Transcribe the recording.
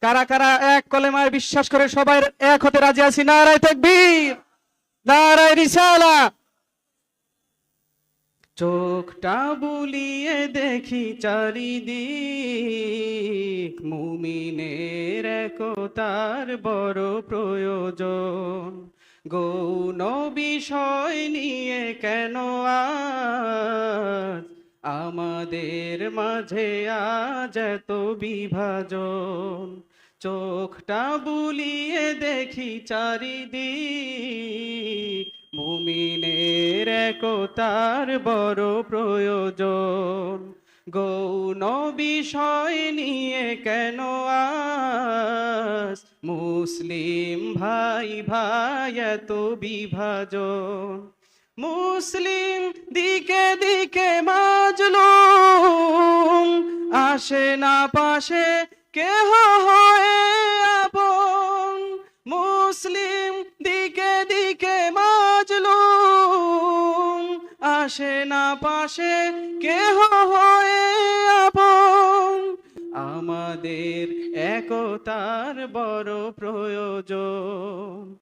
কারা কারা এক কলেমায় বিশ্বাস করে সবাই এক হতে রাজি আছি? নারায়ে তাকবীর, নারায়ে রিসালাত। চোখটা বুলিয়ে দেখি চারিদিক, মুমিনের একতার বড় প্রয়োজন। গৌণ বিষয় নিয়ে কেন আজ আমাদের মাঝে আজ এত বিভাজন? চোখটা বুলিয়ে দেখি চারিদিক, মুমিনের একতার বড় প্রয়োজন। গৌণ বিষয় নিয়ে কেন আজ মুসলিম ভাই ভাই এত বিভাজন? মুসলিম দিকে দিকে মাজলুম, আসে না পাশে কেহ হয়ে আপন। মুসলিম দিকে দিকে মাজলুম, আসে না পাশে কেহ হয়ে আপন। আমাদের একতার বড় প্রয়োজন।